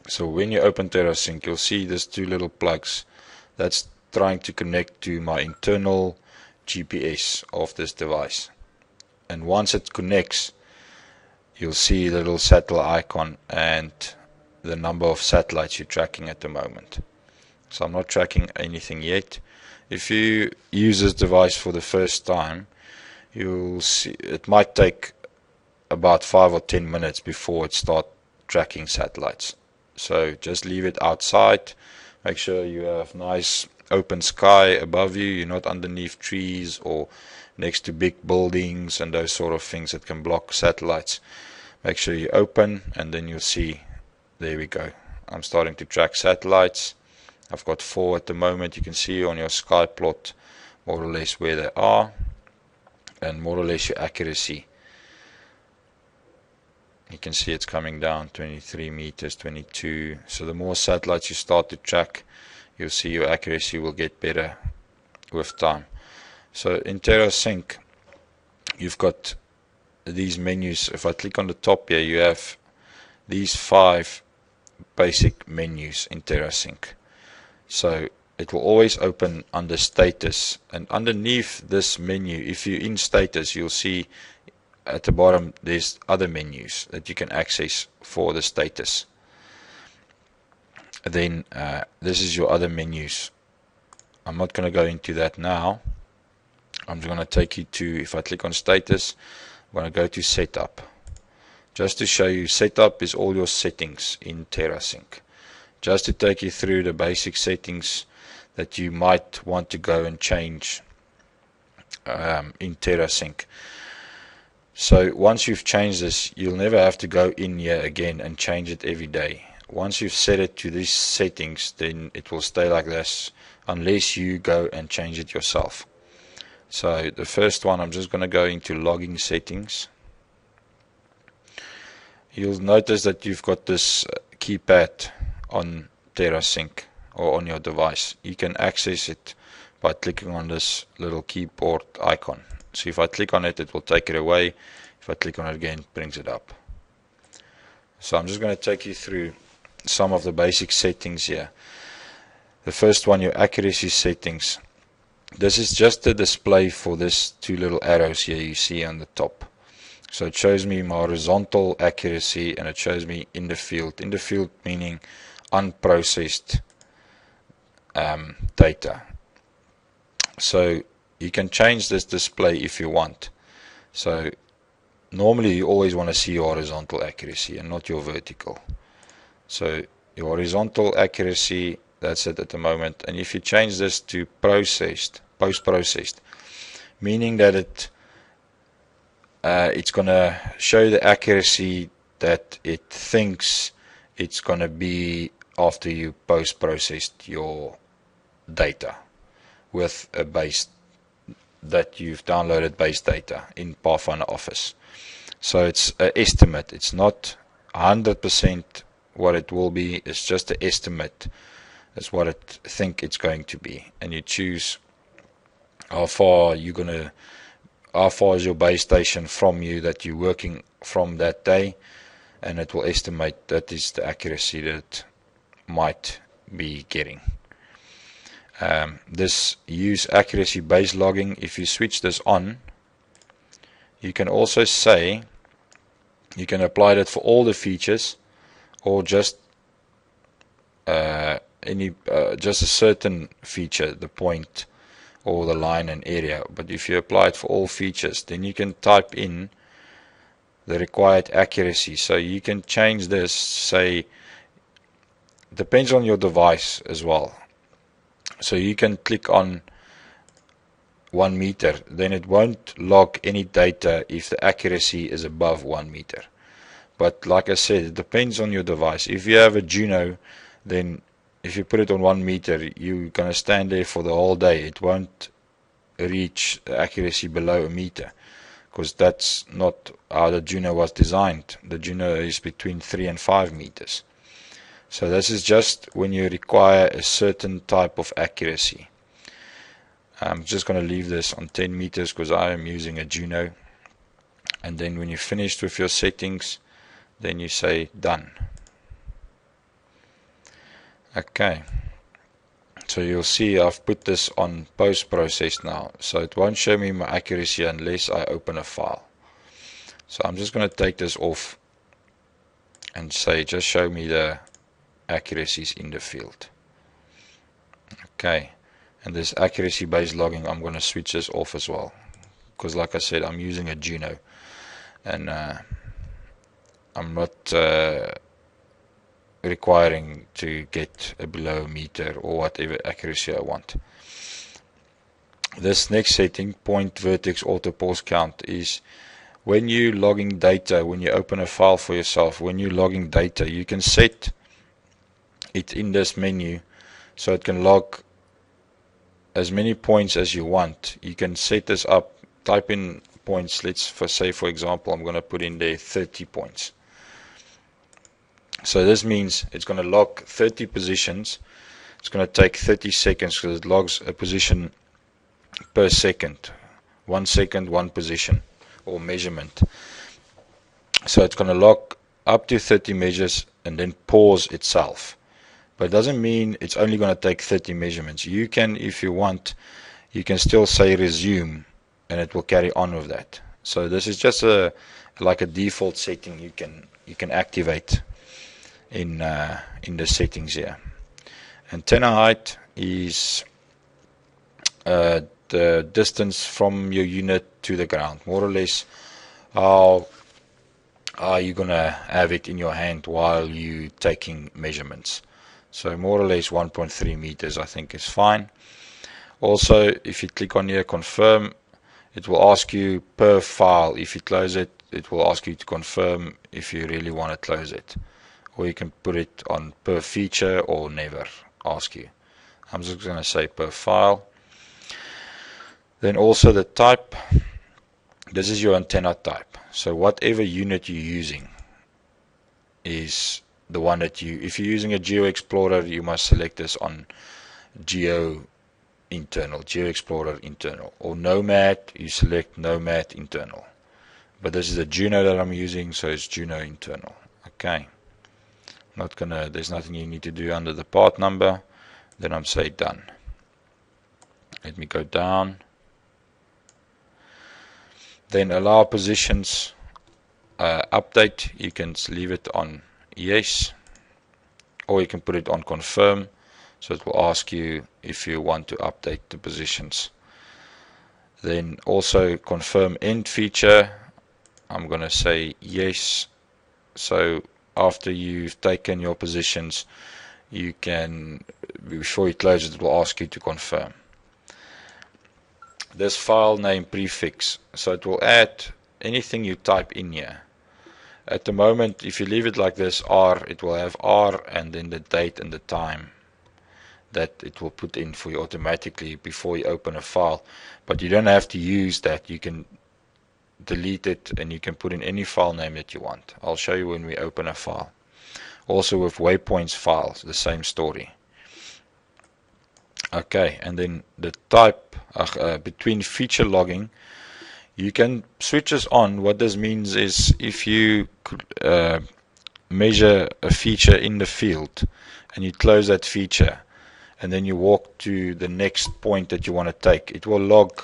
So when you open Terrasync, you'll see there's two little plugs. That's trying to connect to my internal GPS of this device. And once it connects, you'll see the little satellite icon and the number of satellites you're tracking at the moment. So I'm not tracking anything yet. If you use this device for the first time, you'll see it might take about 5 or 10 minutes before it starts tracking satellites. So just leave it outside. Make sure you have nice open sky above you. You're not underneath trees or next to big buildings and those sort of things that can block satellites. Make sure you open, and then you'll see, there we go. I'm starting to track satellites. I've got 4 at the moment. You can see on your sky plot more or less where they are and more or less your accuracy. You can see it's coming down 23 meters, 22. So the more satellites you start to track, you'll see your accuracy will get better with time. So in Terrasync, you've got these menus. If I click on the top here, you have these 5 basic menus in Terrasync. So it will always open under status, and underneath this menu, if you're in status, you'll see at the bottom there's other menus that you can access for the status. Then this is your other menus. I'm not going to go into that now. I'm just going to take you to, if I click on status, I'm going to go to setup. Just to show you, setup is all your settings in Terrasync. Just to take you through the basic settings that you might want to go and change in Terrasync. So once you've changed this, you'll never have to go in here again and change it every day. Once you've set it to these settings, then it will stay like this unless you go and change it yourself. So the first one, I'm just going to go into logging settings. You'll notice that you've got this keypad on Terrasync or on your device. You can access it by clicking on this little keyboard icon. So if I click on it, it will take it away. If I click on it again, it brings it up. So I'm just going to take you through some of the basic settings here. The first one, your accuracy settings. This is just a display for this 2 little arrows here you see on the top. So it shows me my horizontal accuracy, and it shows me in the field. In the field meaning unprocessed data. So you can change this display if you want. So normally you always want to see your horizontal accuracy and not your vertical. So your horizontal accuracy, that's it at the moment. And if you change this to processed, post-processed, meaning that it's going to show the accuracy that it thinks it's going to be after you post-processed your data with a base that you've downloaded base data in Pathfinder Office. So it's an estimate. It's not 100% what it will be. It's just an estimate. That's what it think it's going to be. And you choose how far is your base station from you that you're working from that day, and it will estimate that is the accuracy that it might be getting. This use accuracy base logging. If you switch this on, you can also say you can apply that for all the features, or just just a certain feature, the point or the line and area. But if you apply it for all features, then you can type in the required accuracy. So you can change this, say, depends on your device as well. So you can click on 1 meter, then it won't log any data if the accuracy is above 1 meter. But like I said, it depends on your device. If you have a Juno, then if you put it on 1 meter, you're going to stand there for the whole day. It won't reach the accuracy below a meter, because that's not how the Juno was designed. The Juno is between 3 and 5 meters. So this is just when you require a certain type of accuracy. I'm just going to leave this on 10 meters because I am using a Juno. And then when you're finished with your settings, then you say done. Okay, so you'll see I've put this on post-process now, so it won't show me my accuracy unless I open a file. So I'm just going to take this off and say just show me the accuracies in the field. Okay, and this accuracy based logging, I'm going to switch this off as well, because like I said, I'm using a Juno and I'm not requiring to get a below a meter or whatever accuracy I want. This next setting, point vertex auto pause count, is when you're logging data, when you open a file for yourself, when you're logging data, you can set it in this menu so it can log as many points as you want. You can set this up, type in points. Let's say for example I'm going to put in there 30 points. So this means it's going to log 30 positions. It's going to take 30 seconds because it logs a position per second. 1 second, 1 position or measurement. So it's going to log up to 30 measures and then pause itself. But it doesn't mean it's only going to take 30 measurements. You can, if you want, you can still say resume and it will carry on with that. So this is just like a default setting you can activate in the settings here. Antenna height is the distance from your unit to the ground, more or less how are you gonna have it in your hand while you taking measurements. So more or less 1.3 meters I think is fine. Also, if you click on here confirm, it will ask you per file. If you close it, it will ask you to confirm if you really want to close it, or you can put it on per feature or never ask you. I'm just going to say per file. Then also the type, this is your antenna type. So whatever unit you're using is the one that if you're using a Geo Explorer, you must select this on Geo Explorer internal, or Nomad, you select Nomad internal. But this is the Juno that I'm using, so it's Juno internal. Okay. There's nothing you need to do under the part number. Then I'm say done. Let me go down. Then allow positions update. You can leave it on yes, or you can put it on confirm. So it will ask you if you want to update the positions. Then also confirm end feature. I'm going to say yes. So after you've taken your positions, you can, before you close it, it will ask you to confirm. This file name prefix, so it will add anything you type in here. At the moment, if you leave it like this, R, it will have R and then the date and the time that it will put in for you automatically before you open a file. But you don't have to use that. You can delete it and you can put in any file name that you want. I'll show you when we open a file. Also with waypoints files, the same story. Okay, and then the type between feature logging, you can switch this on. What this means is if you measure a feature in the field and you close that feature and then you walk to the next point that you want to take, it will log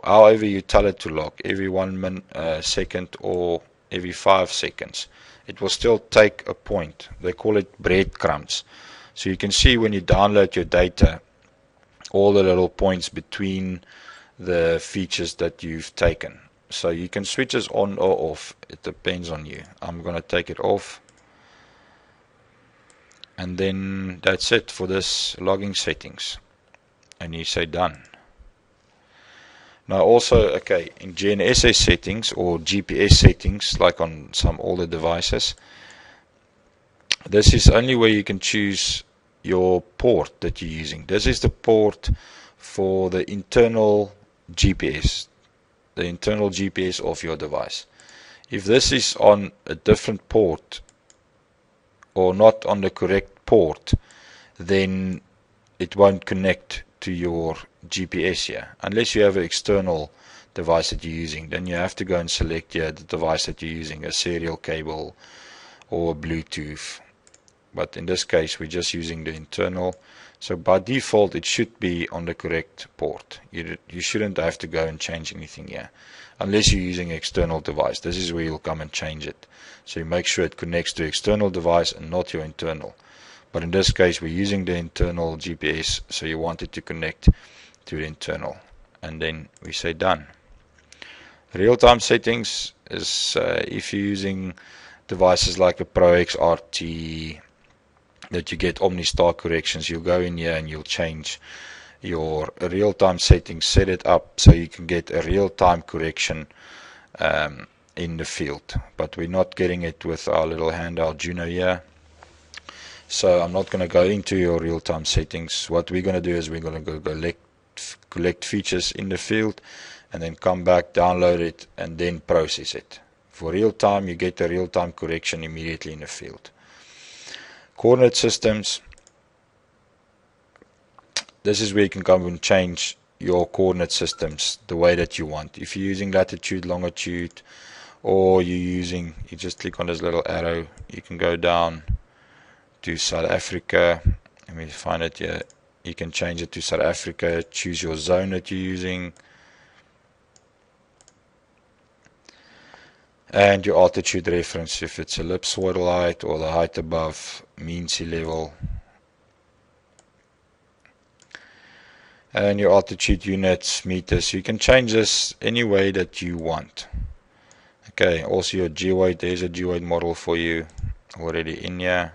however you tell it to log, every 1 second or every 5 seconds. It will still take a point. They call it breadcrumbs. So you can see when you download your data, all the little points between the features that you've taken. So you can switch this on or off. It depends on you. I'm going to take it off. And then that's it for this logging settings. And you say done. Now also, okay, in GNSS settings or GPS settings, like on some older devices, this is only where you can choose your port that you're using. This is the port for the internal GPS, of your device. If this is on a different port or not on the correct port, then it won't connect to your GPS here, unless you have an external device that you're using. Then you have to go and select the device that you're using, a serial cable or Bluetooth but in this case we're just using the internal. So by default it should be on the correct port. You shouldn't have to go and change anything here unless you're using an external device. This is where you'll come and change it. So you make sure it connects to external device and not your internal. But in this case we're using the internal GPS, so you want it to connect to the internal, and then we say done. Real-time settings is if you're using devices like a Pro XRT that you get OmniStar corrections, you'll go in here and you'll change your real-time settings, set it up so you can get a real-time correction in the field. But we're not getting it with our little handout Juno here. So I'm not going to go into your real-time settings. What we're going to do is we're going to go collect features in the field and then come back, download it, and then process it. For real-time, you get the real-time correction immediately in the field. Coordinate systems. This is where you can come and change your coordinate systems the way that you want. If you're using latitude, longitude, or you just click on this little arrow, you can go down to South Africa. Let me find it here. You can change it to South Africa, choose your zone that you're using, and your altitude reference, if it's ellipsoidal height or the height above mean sea level, and your altitude units, meters. You can change this any way that you want. Okay, also your geoid, there's a geoid model for you already in here,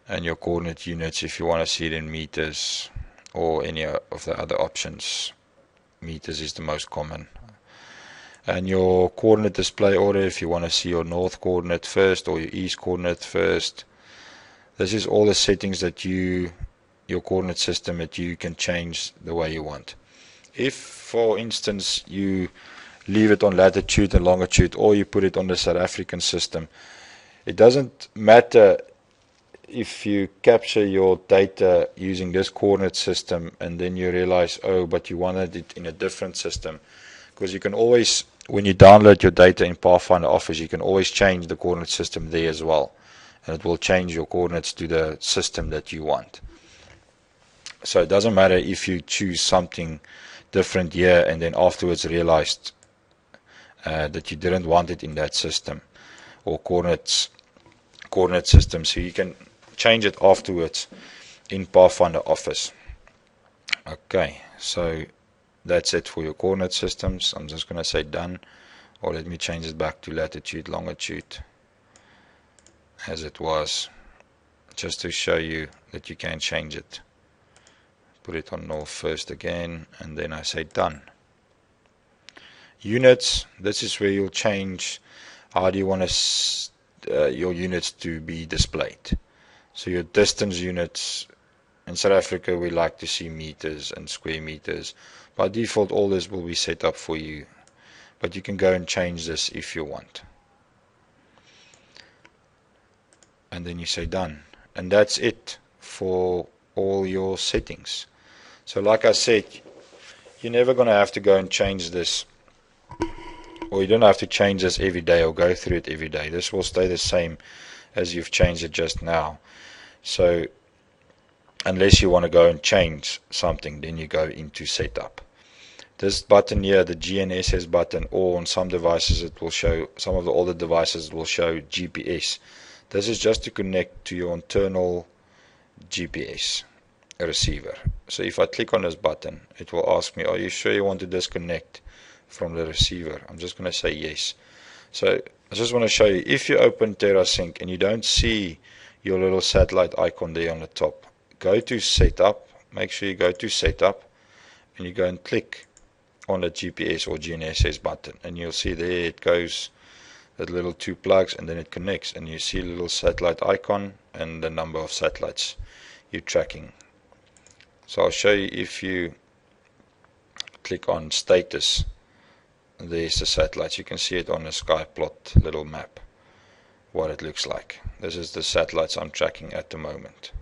and your coordinate units if you want to see it in meters or any of the other options. Meters is the most common. And your coordinate display order, if you want to see your north coordinate first or your east coordinate first. This is all the settings that your coordinate system that you can change the way you want. If, for instance, you leave it on latitude and longitude, or you put it on the South African system, it doesn't matter if you capture your data using this coordinate system and then you realize, oh, but you wanted it in a different system. Because you can always, when you download your data in Pathfinder Office, you can always change the coordinate system there as well. And it will change your coordinates to the system that you want. So it doesn't matter if you choose something different here and then afterwards realized that you didn't want it in that system or coordinate system. So you can change it afterwards in Pathfinder Office. Okay, so that's it for your coordinate systems. I'm just going to say done, or let me change it back to latitude, longitude as it was, just to show you that you can change it. Put it on north first again, and then I say done. Units, this is where you'll change how do you want your units to be displayed. So your distance units, in South Africa we like to see meters and square meters. By default all this will be set up for you, but you can go and change this if you want. And then you say done. And that's it for all your settings. So like I said, you're never going to have to go and change this, or you don't have to change this every day or go through it every day. This will stay the same as you've changed it just now. So unless you want to go and change something, then you go into setup. This button here, the GNSS button, or on some devices it will show, some of the older devices will show GPS. This is just to connect to your internal GPS receiver. So if I click on this button, it will ask me, are you sure you want to disconnect from the receiver? I'm just going to say yes. So I just want to show you, if you open Terrasync and you don't see your little satellite icon there on the top, go to setup, make sure you go to setup and you go and click on the GPS or GNSS button, and you'll see there it goes, that little two plugs, and then it connects, and you see a little satellite icon and the number of satellites you're tracking. So I'll show you, if you click on status, there's the satellites. You can see it on the sky plot little map, what it looks like. This is the satellites I'm tracking at the moment.